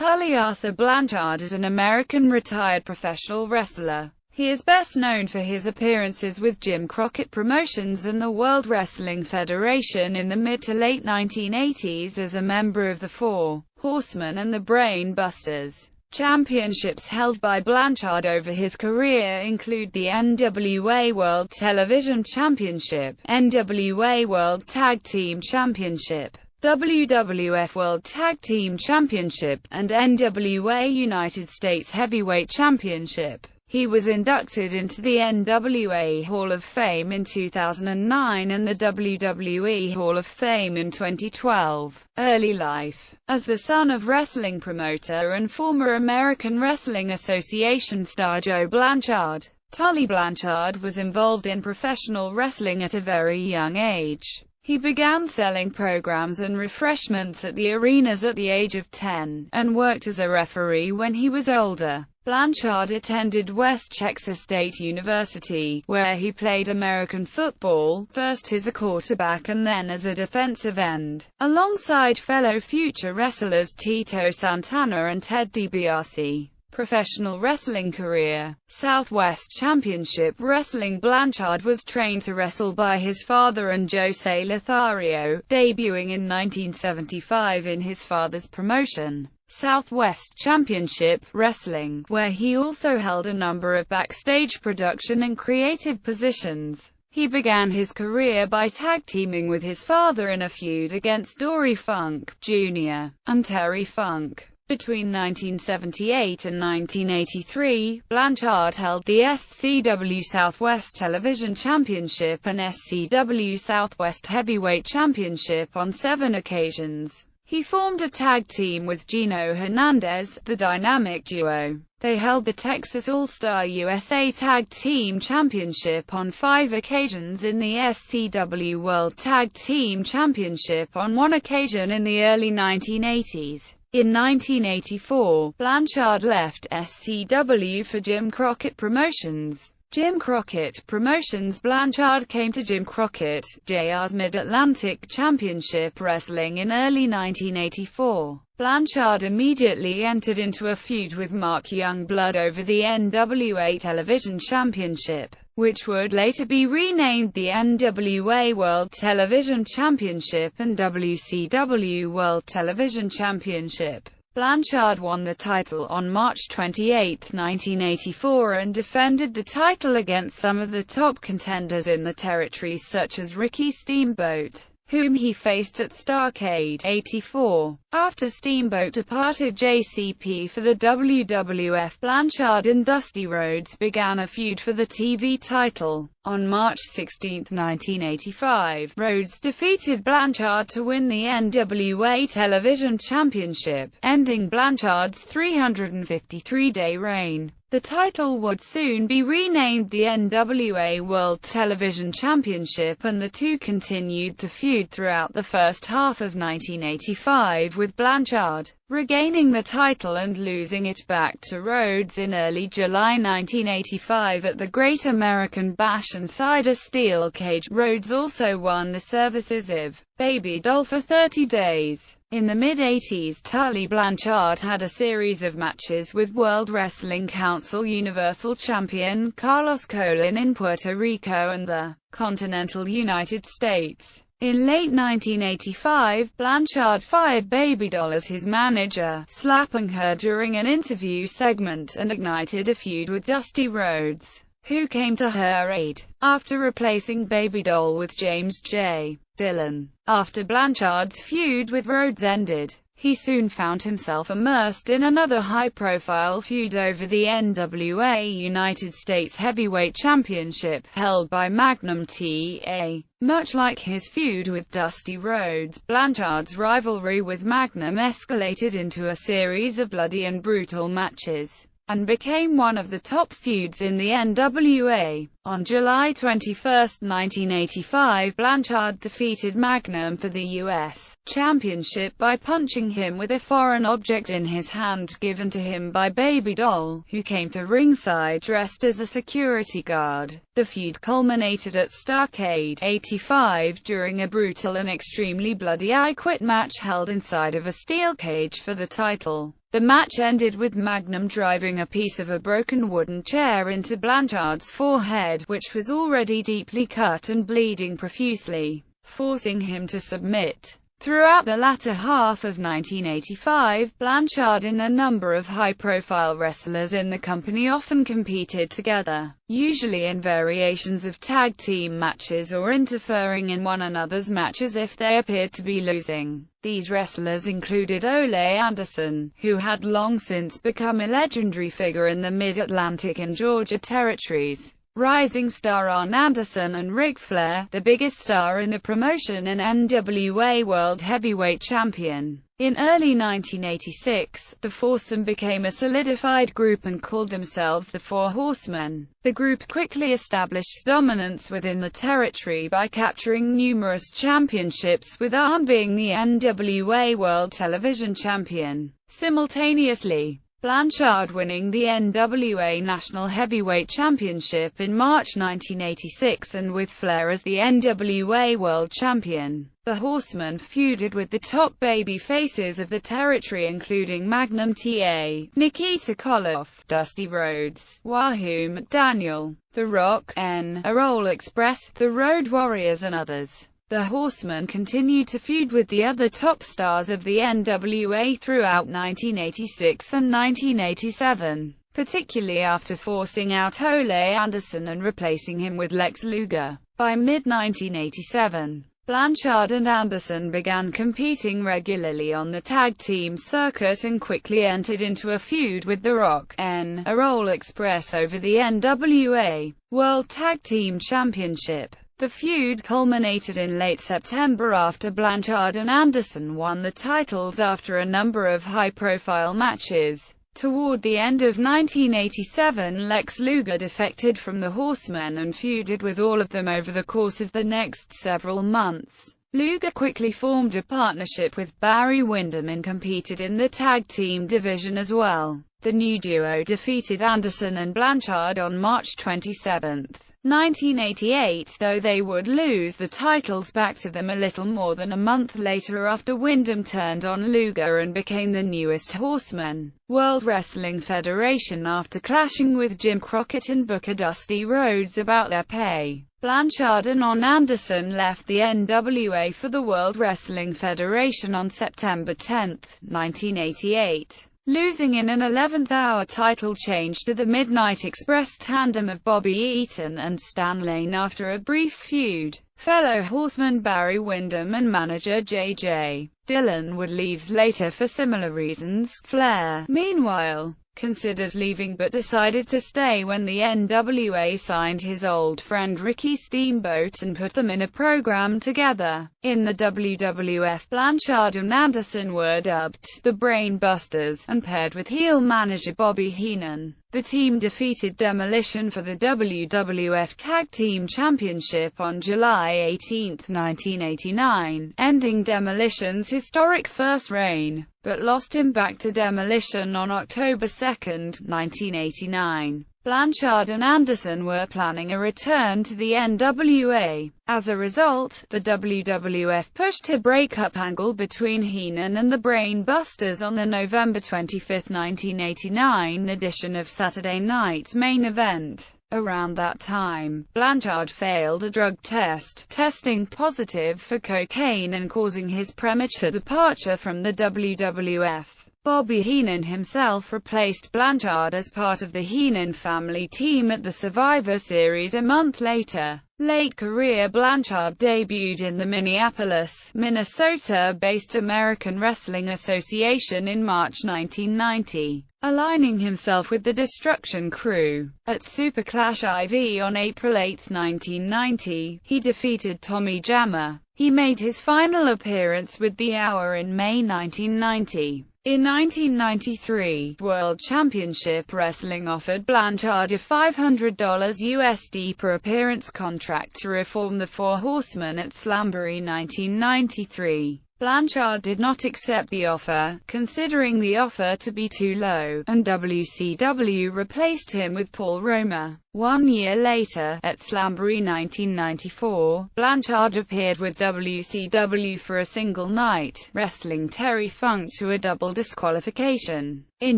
Tully Blanchard is an American retired professional wrestler. He is best known for his appearances with Jim Crockett Promotions and the World Wrestling Federation in the mid to late 1980s as a member of the Four Horsemen and the Brain Busters. Championships held by Blanchard over his career include the NWA World Television Championship, NWA World Tag Team Championship, WWF World Tag Team Championship, and NWA United States Heavyweight Championship. He was inducted into the NWA Hall of Fame in 2009 and the WWE Hall of Fame in 2012. Early life. As the son of wrestling promoter and former American Wrestling Association star Joe Blanchard, Tully Blanchard was involved in professional wrestling at a very young age. He began selling programs and refreshments at the arenas at the age of 10, and worked as a referee when he was older. Blanchard attended West Texas State University, where he played American football, first as a quarterback and then as a defensive end, alongside fellow future wrestlers Tito Santana and Ted DiBiase. Professional wrestling career. Southwest Championship Wrestling. Blanchard was trained to wrestle by his father and Jose Lothario, debuting in 1975 in his father's promotion, Southwest Championship Wrestling, where he also held a number of backstage production and creative positions. He began his career by tag teaming with his father in a feud against Dory Funk, Jr., and Terry Funk. Between 1978 and 1983, Blanchard held the SCW Southwest Television Championship and SCW Southwest Heavyweight Championship on 7 occasions. He formed a tag team with Gino Hernandez, the Dynamic Duo. They held the Texas All-Star USA Tag Team Championship on 5 occasions in the SCW World Tag Team Championship on 1 occasion in the early 1980s. In 1984, Blanchard left SCW for Jim Crockett Promotions. Jim Crockett Promotions. Blanchard came to Jim Crockett, Jr.'s Mid-Atlantic Championship Wrestling in early 1984. Blanchard immediately entered into a feud with Mark Youngblood over the NWA Television Championship, which would later be renamed the NWA World Television Championship and WCW World Television Championship. Blanchard won the title on March 28, 1984 and defended the title against some of the top contenders in the territory such as Ricky Steamboat, whom he faced at Starrcade '84. After Steamboat departed JCP for the WWF, Blanchard and Dusty Rhodes began a feud for the TV title. On March 16, 1985, Rhodes defeated Blanchard to win the NWA Television Championship, ending Blanchard's 353-day reign. The title would soon be renamed the NWA World Television Championship, and the two continued to feud throughout the first half of 1985, with Blanchard regaining the title and losing it back to Rhodes in early July 1985 at the Great American Bash inside a steel cage. Rhodes also won the services of Baby Doll for 30 days. In the mid-80s, Tully Blanchard had a series of matches with World Wrestling Council Universal Champion Carlos Colon in Puerto Rico and the continental United States. In late 1985, Blanchard fired Baby Doll as his manager, slapping her during an interview segment, and ignited a feud with Dusty Rhodes, who came to her aid, after replacing Baby Doll with James J. Dillon. After Blanchard's feud with Rhodes ended, he soon found himself immersed in another high-profile feud over the NWA United States Heavyweight Championship, held by Magnum TA. Much like his feud with Dusty Rhodes, Blanchard's rivalry with Magnum escalated into a series of bloody and brutal matches, and became one of the top feuds in the NWA. On July 21, 1985, Blanchard defeated Magnum for the U.S. Championship by punching him with a foreign object in his hand given to him by Baby Doll, who came to ringside dressed as a security guard. The feud culminated at Starrcade '85 during a brutal and extremely bloody I Quit match held inside of a steel cage for the title. The match ended with Magnum driving a piece of a broken wooden chair into Blanchard's forehead, which was already deeply cut and bleeding profusely, forcing him to submit. Throughout the latter half of 1985, Blanchard and a number of high-profile wrestlers in the company often competed together, usually in variations of tag team matches or interfering in one another's matches if they appeared to be losing. These wrestlers included Ole Anderson, who had long since become a legendary figure in the Mid-Atlantic and Georgia territories, rising star Arn Anderson, and Ric Flair, the biggest star in the promotion and NWA World Heavyweight Champion. In early 1986, the foursome became a solidified group and called themselves the Four Horsemen. The group quickly established dominance within the territory by capturing numerous championships, with Arn being the NWA World Television Champion. Simultaneously, Blanchard winning the NWA National Heavyweight Championship in March 1986, and with Flair as the NWA World Champion. The Horsemen feuded with the top baby faces of the territory, including Magnum TA, Nikita Koloff, Dusty Rhodes, Wahoo McDaniel, The Rock, Errol Express, the Road Warriors, and others. The Horsemen continued to feud with the other top stars of the NWA throughout 1986 and 1987, particularly after forcing out Ole Anderson and replacing him with Lex Luger. By mid-1987, Blanchard and Anderson began competing regularly on the tag team circuit and quickly entered into a feud with The Rock, Errol Express, over the NWA World Tag Team Championship. The feud culminated in late September after Blanchard and Anderson won the titles after a number of high-profile matches. Toward the end of 1987, Lex Luger defected from the Horsemen and feuded with all of them over the course of the next several months. Luger quickly formed a partnership with Barry Windham and competed in the tag team division as well. The new duo defeated Anderson and Blanchard on March 27, 1988, though they would lose the titles back to them a little more than a month later after Windham turned on Luger and became the newest Horseman. World Wrestling Federation after clashing with Jim Crockett and Booker Dusty Rhodes about their pay. Blanchard and Arn Anderson left the NWA for the World Wrestling Federation on September 10, 1988. Losing in an 11th-hour title change to the Midnight Express tandem of Bobby Eaton and Stan Lane after a brief feud. Fellow Horseman Barry Windham and manager J.J. Dillon would leave later for similar reasons. Flair, meanwhile, considered leaving but decided to stay when the NWA signed his old friend Ricky Steamboat and put them in a program together. In the WWF, Blanchard and Anderson were dubbed the Brain Busters and paired with heel manager Bobby Heenan. The team defeated Demolition for the WWF Tag Team Championship on July 18, 1989, ending Demolition's historic first reign, but lost him back to Demolition on October 2, 1989. Blanchard and Anderson were planning a return to the NWA. As a result, the WWF pushed a breakup angle between Heenan and the Brain Busters on the November 25, 1989 edition of Saturday Night's Main Event. Around that time, Blanchard failed a drug test, testing positive for cocaine and causing his premature departure from the WWF. Bobby Heenan himself replaced Blanchard as part of the Heenan family team at the Survivor Series a month later. Late career Blanchard debuted in the Minneapolis, Minnesota-based American Wrestling Association in March 1990, aligning himself with the Destruction Crew. At Super Clash IV on April 8, 1990, he defeated Tommy Jammer. He made his final appearance with The Hour in May 1990. In 1993, World Championship Wrestling offered Blanchard a $500 USD per appearance contract to reform the Four Horsemen at Slamboree 1993. Blanchard did not accept the offer, considering the offer to be too low, and WCW replaced him with Paul Roma. 1 year later, at Slamboree 1994, Blanchard appeared with WCW for a single night, wrestling Terry Funk to a double disqualification. In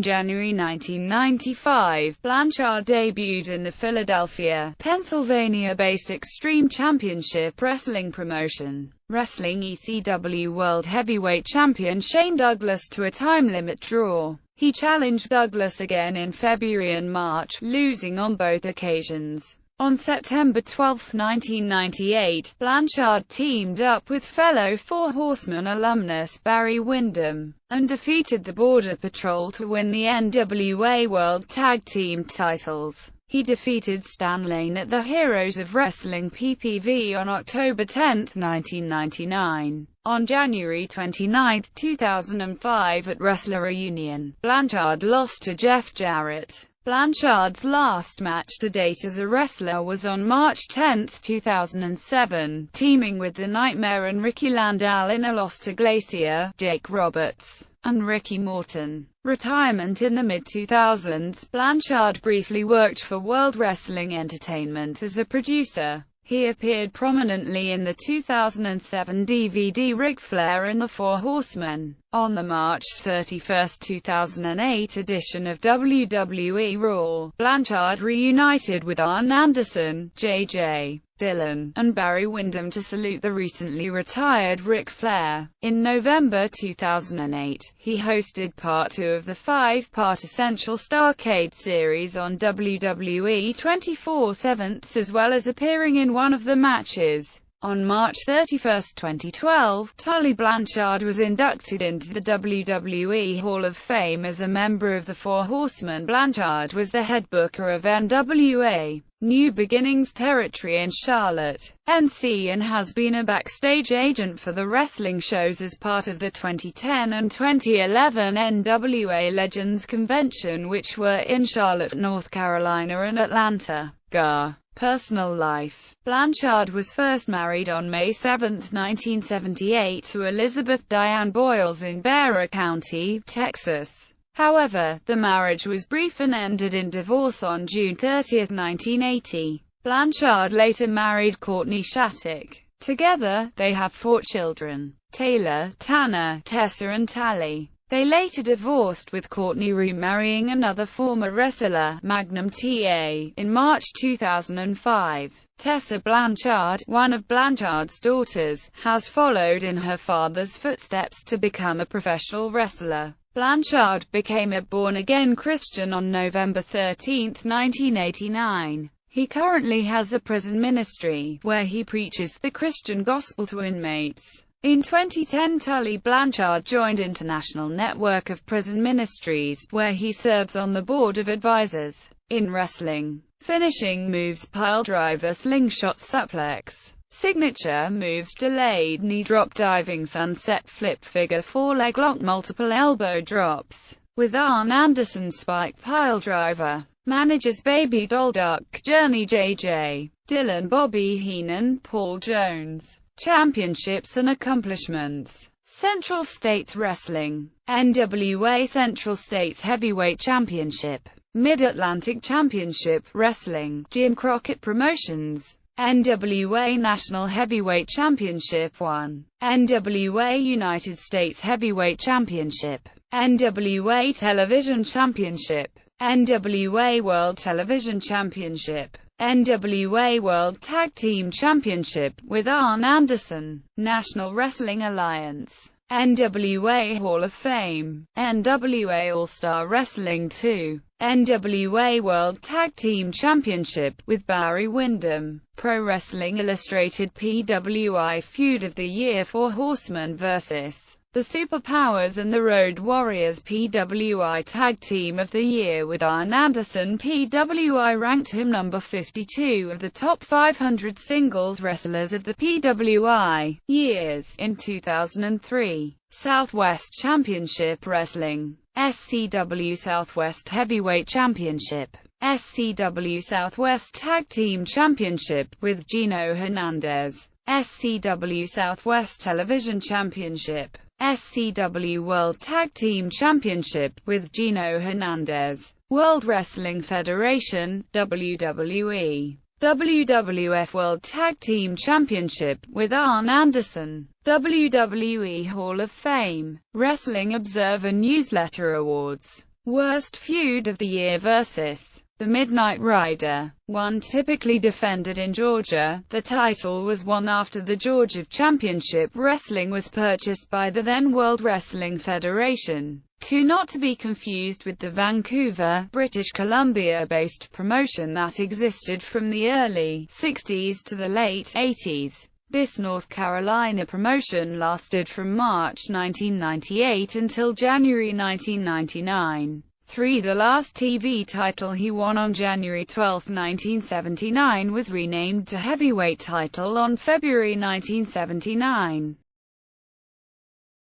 January 1995, Blanchard debuted in the Philadelphia, Pennsylvania-based Extreme Championship Wrestling promotion, wrestling ECW World Heavyweight Champion Shane Douglas to a time-limit draw. He challenged Douglas again in February and March, losing on both occasions. On September 12, 1998, Blanchard teamed up with fellow Four Horsemen alumnus Barry Windham, and defeated the Border Patrol to win the NWA World Tag Team titles. He defeated Stan Lane at the Heroes of Wrestling PPV on October 10, 1999. On January 29, 2005 at Wrestler Reunion, Blanchard lost to Jeff Jarrett. Blanchard's last match to date as a wrestler was on March 10, 2007, teaming with The Nightmare and Ricky Landau in a loss to Glacier, Jake Roberts, and Ricky Morton. Retirement. In the mid-2000s, Blanchard briefly worked for World Wrestling Entertainment as a producer. He appeared prominently in the 2007 DVD Ric Flair and the Four Horsemen. On the March 31, 2008 edition of WWE Raw, Blanchard reunited with Arn Anderson, J.J. Dillon, and Barry Windham to salute the recently retired Ric Flair. In November 2008, he hosted Part 2 of the 5-part Essential Starrcade series on WWE 24/7, as well as appearing in one of the matches. On March 31, 2012, Tully Blanchard was inducted into the WWE Hall of Fame as a member of the Four Horsemen. Blanchard was the head booker of NWA New Beginnings territory in Charlotte, NC, and has been a backstage agent for the wrestling shows as part of the 2010 and 2011 NWA Legends Convention, which were in Charlotte, North Carolina and Atlanta. Personal life. Blanchard was first married on May 7, 1978 to Elizabeth Diane Boyles in Bear County, Texas. However, the marriage was brief and ended in divorce on June 30, 1980. Blanchard later married Courtney Shattuck. Together, they have 4 children: Taylor, Tanner, Tessa and Tally. They later divorced, with Courtney remarrying another former wrestler, Magnum TA, in March 2005. Tessa Blanchard, one of Blanchard's daughters, has followed in her father's footsteps to become a professional wrestler. Blanchard became a born-again Christian on November 13, 1989. He currently has a prison ministry, where he preaches the Christian gospel to inmates. In 2010, Tully Blanchard joined International Network of Prison Ministries, where he serves on the board of advisors. In wrestling, finishing moves: piledriver, slingshot suplex. Signature moves: delayed knee drop, diving sunset flip, figure 4 leg lock, multiple elbow drops. With Arn Anderson, spike piledriver. Managers: Baby Doll, Duck Journey, J.J. Dillon, Bobby Heenan, Paul Jones. Championships and accomplishments. Central States Wrestling, NWA Central States Heavyweight Championship, Mid-Atlantic Championship Wrestling, Jim Crockett Promotions, NWA National Heavyweight Championship 1, NWA United States Heavyweight Championship, NWA Television Championship, NWA World Television Championship, NWA World Tag Team Championship, with Arn Anderson, National Wrestling Alliance, NWA Hall of Fame, NWA All-Star Wrestling 2, NWA World Tag Team Championship, with Barry Windham, Pro Wrestling Illustrated PWI Feud of the Year: Four Horsemen vs. The Superpowers and the Road Warriors PWI Tag Team of the Year, with Arn Anderson. PWI ranked him number 52 of the top 500 singles wrestlers of the PWI years in 2003. Southwest Championship Wrestling, SCW Southwest Heavyweight Championship, SCW Southwest Tag Team Championship, with Gino Hernandez, SCW Southwest Television Championship, SCW World Tag Team Championship, with Gino Hernandez, World Wrestling Federation, WWE, WWF World Tag Team Championship, with Arn Anderson, WWE Hall of Fame, Wrestling Observer Newsletter Awards, Worst Feud of the Year vs. The Midnight Rider. One typically defended in Georgia, the title was won after the Georgia Championship Wrestling was purchased by the then World Wrestling Federation. 2. Not to be confused with the Vancouver, British Columbia-based promotion that existed from the early 60s to the late 80s. This North Carolina promotion lasted from March 1998 until January 1999. 3. The last TV title he won on January 12, 1979 was renamed to heavyweight title on February 1979.